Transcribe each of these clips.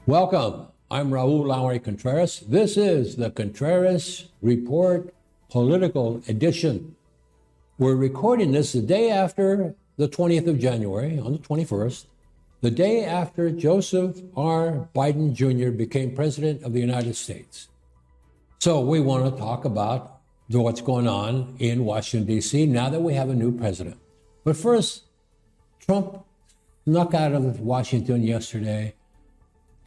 Welcome. I'm Raul Lowry Contreras. This is the Contreras Report Political Edition. We're recording this the day after the 20th of January, on the 21st, the day after Joseph R. Biden Jr. became President of the United States. So we want to talk about what's going on in Washington, D.C. now that we have a new president. But first, Trump snuck out of Washington yesterday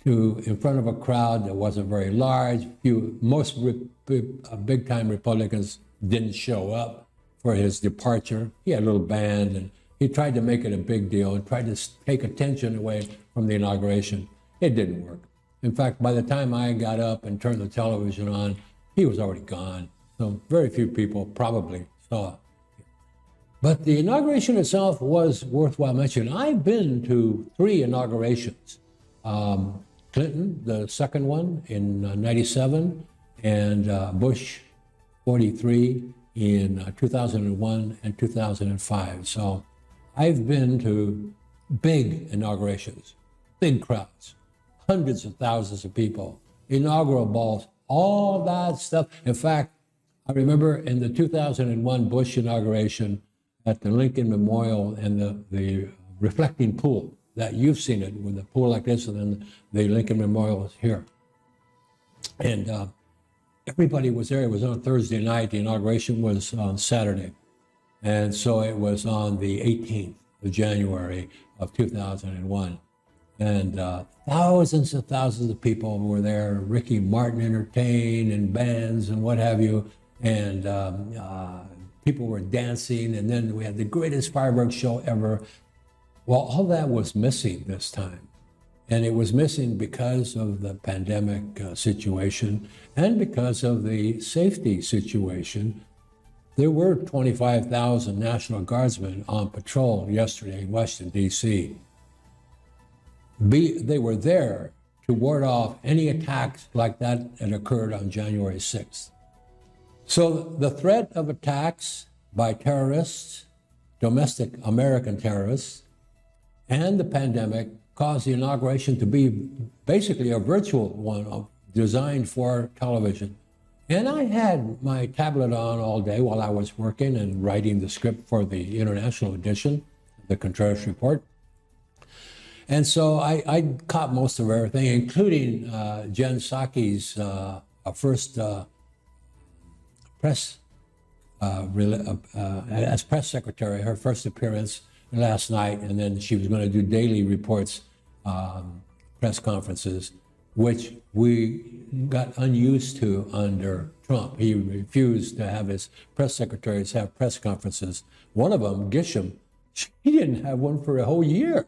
in front of a crowd that wasn't very large. Most big-time Republicans didn't show up for his departure. He had a little band, and he tried to make it a big deal and tried to take attention away from the inauguration. It didn't work. In fact, by the time I got up and turned the television on, he was already gone. So very few people probably saw it. But the inauguration itself was worthwhile mentioning. I've been to 3 inaugurations. Clinton, the second one in 97, and Bush 43 in 2001 and 2005. So I've been to big inaugurations, big crowds, hundreds of thousands of people, inaugural balls, all that stuff. In fact, I remember in the 2001 Bush inauguration at the Lincoln Memorial and the reflecting pool, that you've seen it with a pool like this, and then the Lincoln Memorial is here. And everybody was there. It was on Thursday night. The inauguration was on Saturday. And so it was on the 18th of January of 2001. And thousands and thousands of people were there. Ricky Martin entertained, and bands and what have you. And people were dancing. And then we had the greatest fireworks show ever. Well, all that was missing this time. And it was missing because of the pandemic situation and because of the safety situation. There were 25,000 National Guardsmen on patrol yesterday in Washington, D.C. They were there to ward off any attacks like that that occurred on January 6th. So the threat of attacks by terrorists, domestic American terrorists, and the pandemic caused the inauguration to be basically a virtual one designed for television. And I had my tablet on all day while I was working and writing the script for the international edition, the Contreras Report. And so I caught most of everything, including Jen Psaki's first press, as press secretary, her first appearance last night, and then she was going to do daily reports, press conferences, which we got unused to under Trump. He refused to have his press secretaries have press conferences. One of them, Gisham, she didn't have one for a whole year,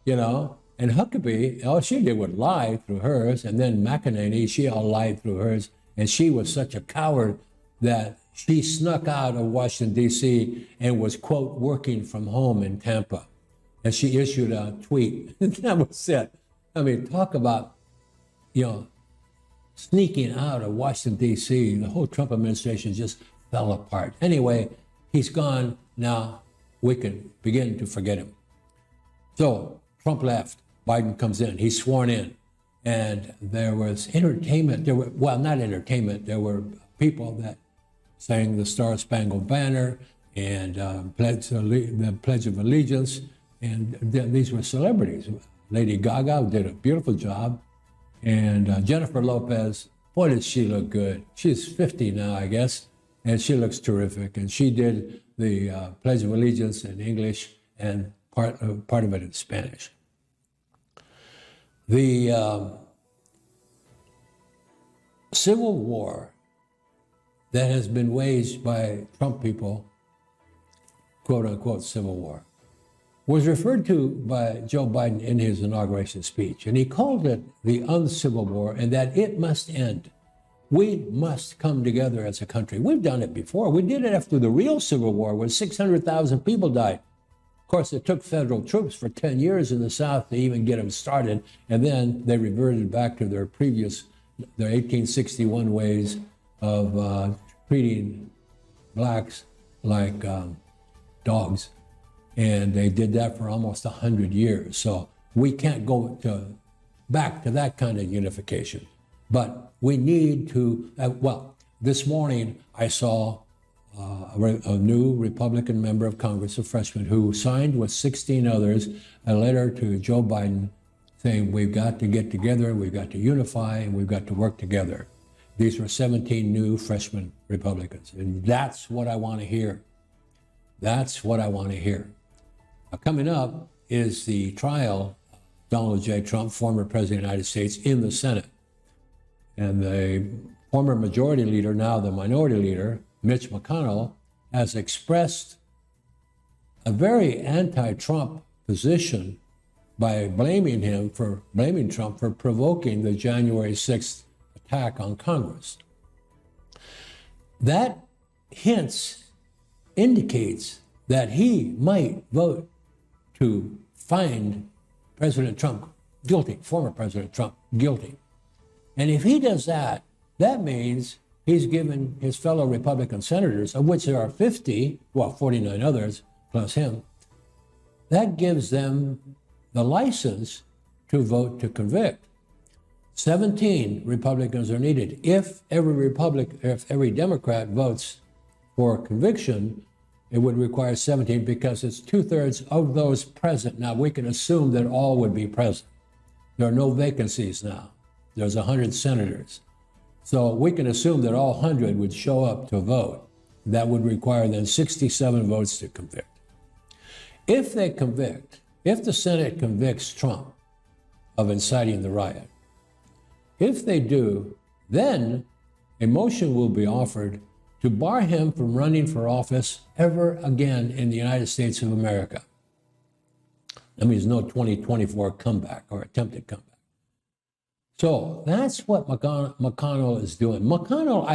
you know. And Huckabee, all she did was lie through hers, and then McEnany, she all lied through hers, and she was such a coward that she snuck out of Washington, D.C. and was, quote, working from home in Tampa. And she issued a tweet. That was it. I mean, talk about, sneaking out of Washington, D.C. The whole Trump administration just fell apart. Anyway, he's gone. Now we can begin to forget him. So Trump left. Biden comes in. He's sworn in. And there was entertainment. There were people that sang the Star-Spangled Banner and the Pledge of Allegiance, and these were celebrities. Lady Gaga did a beautiful job, and Jennifer Lopez, boy, does she look good. She's 50 now, I guess, and she looks terrific. And she did the Pledge of Allegiance in English and part of it in Spanish. The Civil War that has been waged by Trump people, quote unquote, civil war, was referred to by Joe Biden in his inauguration speech. And he called it the uncivil war, and that it must end. We must come together as a country. We've done it before. We did it after the real Civil War when 600,000 people died. Of course, it took federal troops for 10 years in the South to even get them started. And then they reverted back to their 1861 ways of treating blacks like dogs. And they did that for almost 100 years. So we can't go to back to that kind of unification. But we need to, this morning I saw a new Republican member of Congress, a freshman, who signed with 16 others a letter to Joe Biden saying we've got to get together, we've got to unify, and we've got to work together. These were 17 new freshman Republicans, and that's what I want to hear. That's what I want to hear. Coming up is the trial of Donald J. Trump, former President of the United States, in the Senate. And the former majority leader, now the minority leader, Mitch McConnell, has expressed a very anti-Trump position by blaming Trump for provoking the January 6th attack on Congress. That indicates that he might vote to find President Trump guilty, former President Trump guilty. And if he does that, that means he's given his fellow Republican senators, of which there are 49 others plus him, that gives them the license to vote to convict. 17 Republicans are needed. If every Democrat votes for conviction, it would require 17 because it's 2/3 of those present. Now, we can assume that all would be present. There are no vacancies now. There's 100 senators. So we can assume that all 100 would show up to vote. That would require then 67 votes to convict. If the Senate convicts Trump of inciting the riot, if they do, then a motion will be offered to bar him from running for office ever again in the United States of America. That means no 2024 comeback or attempted comeback. So that's what McConnell is doing. McConnell,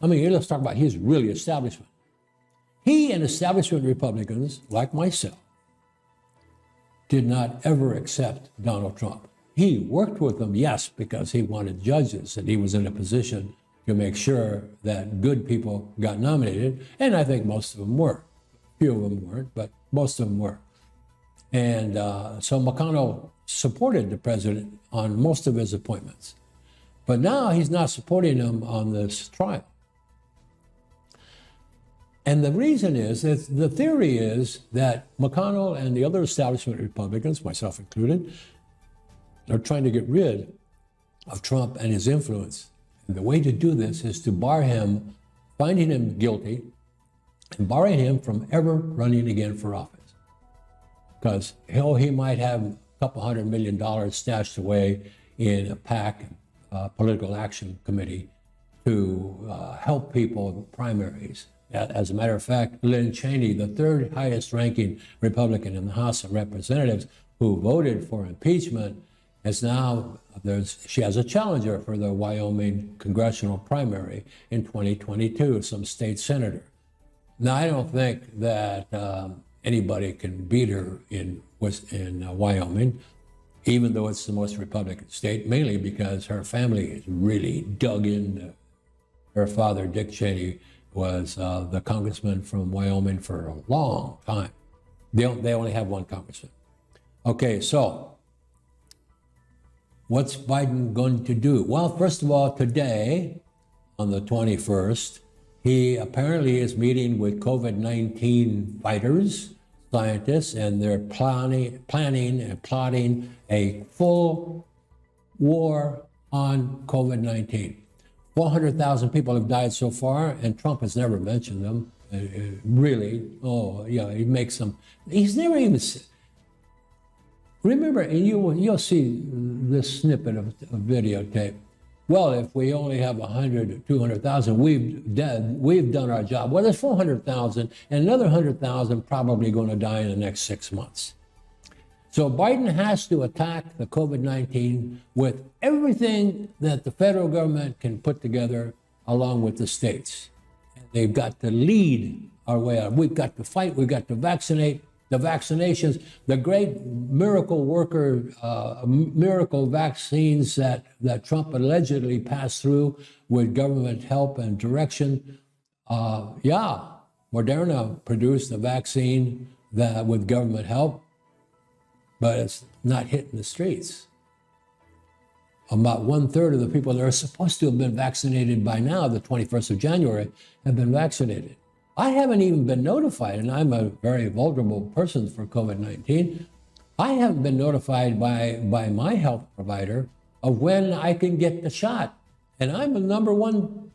let's talk about he's really establishment. He and establishment Republicans, like myself, did not ever accept Donald Trump. He worked with them, yes, because he wanted judges and he was in a position to make sure that good people got nominated. And I think most of them were. Few of them weren't, but most of them were. And so McConnell supported the president on most of his appointments. But now he's not supporting him on this trial. And the reason is that the theory is that McConnell and the other establishment Republicans, myself included, are trying to get rid of Trump and his influence. And the way to do this is to bar him, finding him guilty, and barring him from ever running again for office. Because he might have a couple $100 million stashed away in a PAC, political action committee, to help people with primaries. As a matter of fact, Lynn Cheney, the third highest ranking Republican in the House of Representatives, who voted for impeachment, she has a challenger for the Wyoming congressional primary in 2022, some state senator. Now, I don't think that anybody can beat her in Wyoming, even though it's the most Republican state, mainly because her family is really dug in. Her father, Dick Cheney, was the congressman from Wyoming for a long time. They only have one congressman. Okay, so what's Biden going to do? Well, first of all, today, on the 21st, he apparently is meeting with COVID-19 fighters, scientists, and they're planning and plotting a full war on COVID-19. 400,000 people have died so far, and Trump has never mentioned them. Really, he makes them. He's never even. Remember, and you'll see this snippet of videotape. Well, if we only have 100 or 200,000, we've done our job. Well, there's 400,000, and another 100,000 probably going to die in the next 6 months. So Biden has to attack the COVID-19 with everything that the federal government can put together along with the states. And they've got to lead our way out. We've got to fight. We've got to vaccinate. The vaccinations, the great miracle vaccines that Trump allegedly passed through with government help and direction. Moderna produced a vaccine with government help, but it's not hitting the streets. about 1/3 of the people that are supposed to have been vaccinated by now, the 21st of January, have been vaccinated. I haven't even been notified, and I'm a very vulnerable person for COVID-19. I haven't been notified by my health provider of when I can get the shot. And I'm the number one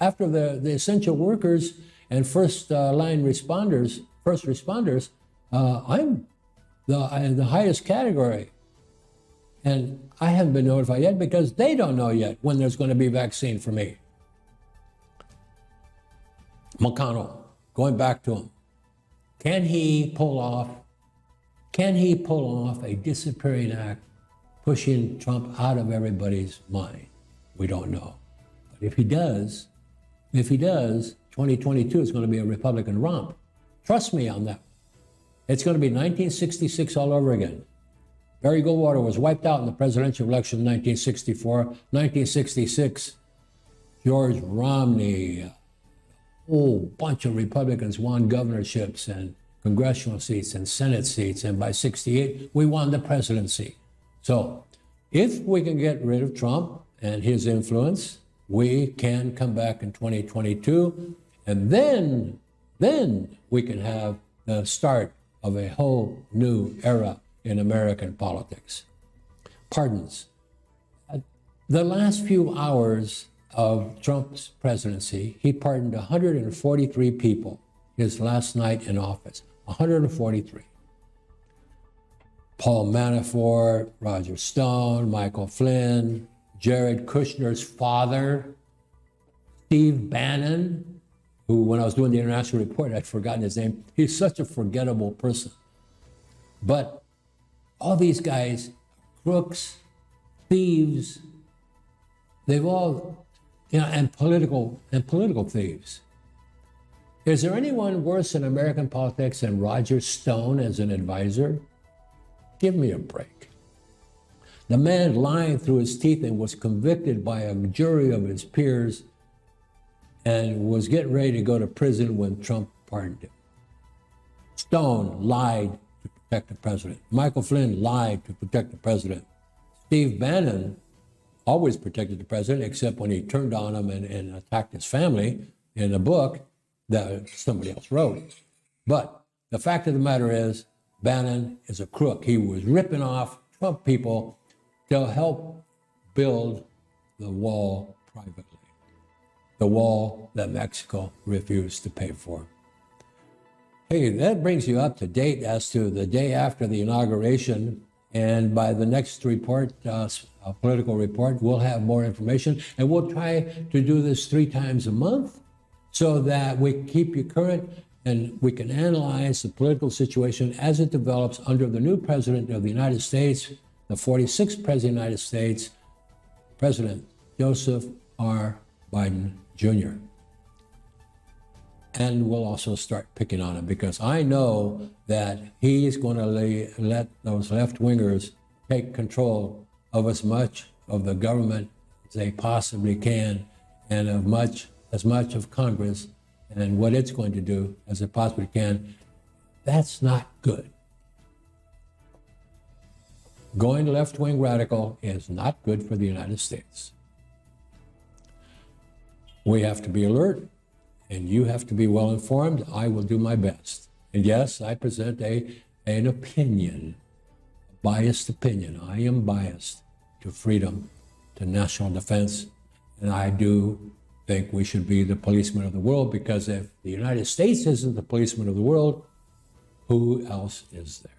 after the essential workers and first responders. I'm the highest category. And I haven't been notified yet because they don't know yet when there's going to be vaccine for me. McConnell, going back to him, can he pull off a disappearing act, pushing Trump out of everybody's mind? We don't know. But if he does, 2022 is going to be a Republican romp. Trust me on that. It's going to be 1966 all over again. Barry Goldwater was wiped out in the presidential election in 1964. 1966, George Romney, a whole bunch of Republicans won governorships and congressional seats and Senate seats. And by 68, we won the presidency. So if we can get rid of Trump and his influence, we can come back in 2022. And then we can have the start of a whole new era in American politics. Pardons. The last few hours of Trump's presidency, he pardoned 143 people his last night in office. 143. Paul Manafort, Roger Stone, Michael Flynn, Jared Kushner's father, Steve Bannon, who, when I was doing the international report, I'd forgotten his name. He's such a forgettable person. But all these guys, crooks, thieves, they've all, and political thieves. Is there anyone worse in American politics than Roger Stone as an advisor? Give me a break. The man lied through his teeth and was convicted by a jury of his peers and was getting ready to go to prison when Trump pardoned him. Stone lied to protect the president. Michael Flynn lied to protect the president. Steve Bannon always protected the president, except when he turned on him and attacked his family in a book that somebody else wrote. But the fact of the matter is, Bannon is a crook. He was ripping off Trump people to help build the wall privately. The wall that Mexico refused to pay for. Hey, that brings you up to date as to the day after the inauguration. And by the next report, political report, we'll have more information. And we'll try to do this 3 times a month so that we keep you current and we can analyze the political situation as it develops under the new president of the United States, the 46th president of the United States, President Joseph R. Biden Jr. And we'll also start picking on him because I know that he's going to let those left-wingers take control of as much of the government as they possibly can and as much of Congress and what it's going to do as it possibly can. That's not good. Going left-wing radical is not good for the United States. We have to be alert, and you have to be well informed. I will do my best. And yes, I present an opinion, a biased opinion. I am biased to freedom, to national defense, and I do think we should be the policeman of the world, because if the United States isn't the policeman of the world, who else is there?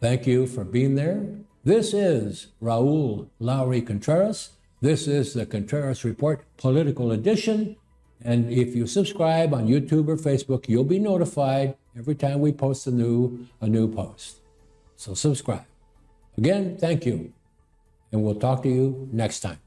Thank you for being there. This is Raul Lowry Contreras. This is the Contreras Report Political Edition. And if you subscribe on YouTube or Facebook, you'll be notified every time we post a new post. So subscribe. Again, thank you. And we'll talk to you next time.